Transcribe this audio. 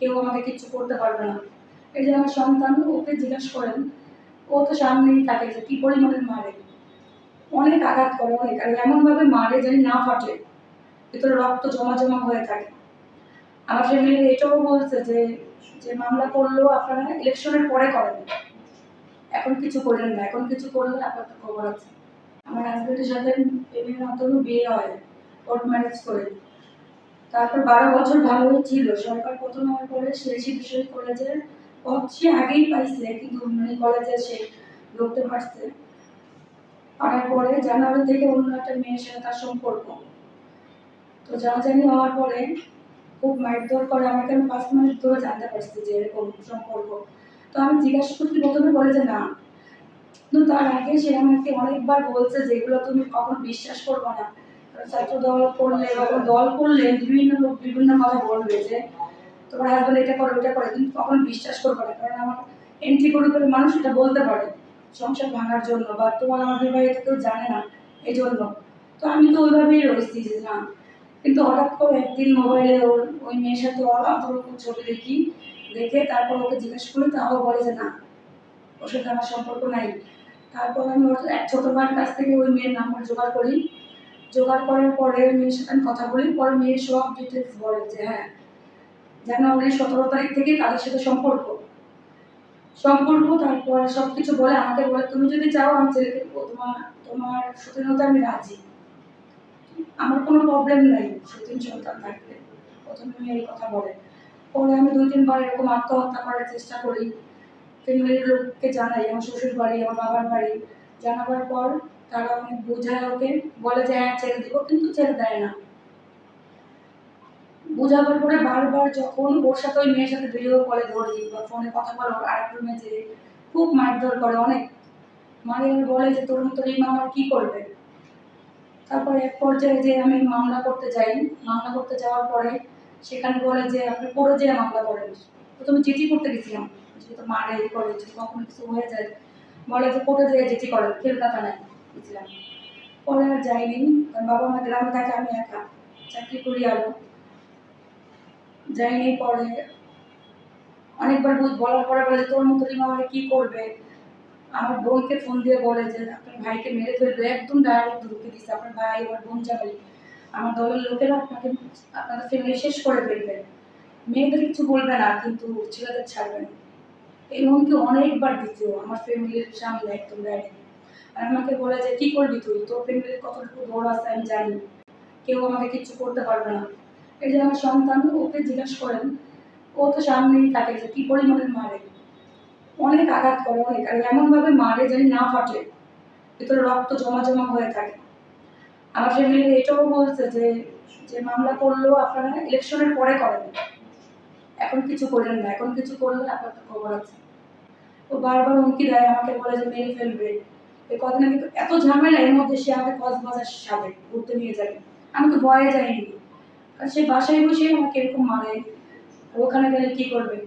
কেউ আমাকে কিচ্ছু করতে পারবে না। এই যে আমার সন্তান, ওকে জিজ্ঞেস করেন, ও তো সামনেই থাকে যে কি পরিমাণে মারে, অনেক আঘাত করে, অনেক, আর এমনভাবে মারে যেন না ফাটে, ভিতরে রক্ত জমা জমা হয়ে থাকে। আমার ফ্যামিলি এটাও বলছে যে যে মামলা করলেও আপনারা ইলেকশনের পরে করেন, এখন কিছু করেন না, এখন কিছু করলে আপনার তো খবর আছে। আমার হাজবেন্ডের সাথে প্রেমের মাধ্যমে বিয়ে হয়, কোর্ট ম্যারেজ করে। তারপর 12 বছর ভালোই ছিল, সরকার প্রথম হওয়ার পরে সে শিশুশরী কলেজের পদ সে আগেই পাইছে, কিন্তু মানে কলেজে সে ঢুকতে পারছে। পারার পরে জানুয়ারি থেকে অন্য একটা মেয়ের সাথে তার সম্পর্ক, তো জানাজানি হওয়ার পরে খুব মারধর করে আমাকে। আমি 5 মাস ধরে জানতে পারছি যে এরকম সম্পর্ক। তো আমি জিজ্ঞাসা করতে প্রথমে বলে যে না, কিন্তু তার আগে সে আমাকে অনেকবার বলছে যে এগুলো তুমি কখনো বিশ্বাস করবে না, ছাত্র দল করলে বা কোনো দল করলে বিভিন্ন লোক বিভিন্ন কথা বলবে যে তোমার হাজবেন্ড এটা করে ওটা করে, কিন্তু কখনো বিশ্বাস করবে না, কারণ আমার এন্ট্রি গ্রুপের মানুষ এটা বলতে পারে সংসার ভাঙার জন্য, বা তোমার আমার বিবাহিত কেউ জানে না এই জন্য। তো আমি তো ওইভাবেই রয়েছি যে না। কিন্তু হঠাৎ করে একদিন মোবাইলে ওই মেয়ের সাথে অন্তরঙ্গ ছবি দেখি, দেখে তারপর ওকে জিজ্ঞেস করি, তাও বলে যে না, ওর সাথে আমার সম্পর্ক নাই। তারপর আমি ওর এক ছোট ভাইয়ের কাছ থেকে ওই মেয়ের নাম্বার জোগাড় করি, জোগাড় করার পরে ওই মেয়ের সাথে আমি কথা বলি, পরে মেয়ের সব ডিটেলস বলে যে হ্যাঁ, জানুয়ারি 17 তারিখ থেকে তাদের সাথে সম্পর্ক। তারপর সবকিছু বলে আমাকে, বলে তুমি যদি চাও আমি ছেড়ে দেবো, তোমার তোমার স্বাধীনতা আমি রাজি, আমার কোনো প্রবলেম নাই সতীন সন্তান থাকবে। প্রথমে আমি এই কথা বলে, পরে আমি 2-3 বার এরকম আত্মহত্যা করার চেষ্টা করি। ফ্যামিলির লোককে জানাই, আমার শ্বশুর বাড়ি, আমার বাবার বাড়ি। জানাবার পর তারা অনেক বোঝায় ওকে, বলে যে হ্যাঁ ছেড়ে দিব, কিন্তু ছেড়ে দেয় না। বোঝাবার পরে বারবার যখন ওর সাথে ওই মেয়ের সাথে ভিডিও কলে ধরি বা ফোনে কথা বলে, ওর আরেক রুমে যে খুব মারধর করে, অনেক মারে, বলে যে তোর মতো রিমা আমার কি করবে। তারপরে এক পর্যায়ে যে আমি মামলা করতে যাই, মামলা করতে যাওয়ার পরে সেখানে বলে যে আপনি পড়ে যেয়ে মামলা করেন। প্রথমে চিঠি করতে গেছিলাম, যেহেতু মারে করে যদি কখনো কিছু হয়ে যায়, বলে যে কোর্টে যেয়ে চিঠি করেন, কলকাতা নাই গেছিলাম। পরে আর যাইনি, কারণ বাবা মা গ্রামে থাকে, আমি একা চাকরি করি, আরো যাইনি। পরে অনেকবার বলার পরে বলে তোর মতো রিমা আমাকে কি করবে। আমার বোনকে ফোন দিয়ে বলে যে আপনার ভাইকে মেরে ফেলবে, একদম ডাইরেক্ট ঢুকে দিচ্ছে, আপনার ভাই আমার বোন যাবে, আমার দলের লোকেরা আপনাকে, আপনাদের ফ্যামিলি শেষ করে ফেলবে, মেয়েদের কিছু বলবে না কিন্তু ছেলেদের ছাড়বে না। এই হুমকি অনেকবার দিচ্ছে আমার ফ্যামিলির সামনে, একদম ডাইরেক্ট। আর আমাকে বলে যে কি করবি তুই, তোর ফ্যামিলির কতটুকু দৌড় আছে আমি জানি, কেউ আমাকে কিছু করতে পারবে না। এই যে আমার সন্তান, ওকে জিজ্ঞাসা করেন, ও তো সামনেই থাকে যে কি পরিমাণে মারে, অনেক আঘাত করে, অনেক, আর এমনভাবে মারে যেন না ফাটে, ভিতরে রক্ত জমা জমা হয়ে থাকে। আমার ফ্যামিলি এটাও বলছে যে যে মামলা করলেও আপনারা ইলেকশনের পরে করেন, এখন কিছু করেন না, এখন কিছু করলে আপনার তো খবর আছে। তো বারবার হুমকি দেয়, আমাকে বলে যে মেরে ফেলবে। এই কদিন আগে এত ঝামেলা, এর মধ্যে সে আমাকে কক্সবাজার সাথে ঘুরতে নিয়ে যাবে, আমি তো ভয়ে যাইনি, কারণ সে বাসায় বসে আমাকে এরকম মারে, ওখানে গেলে কি করবে।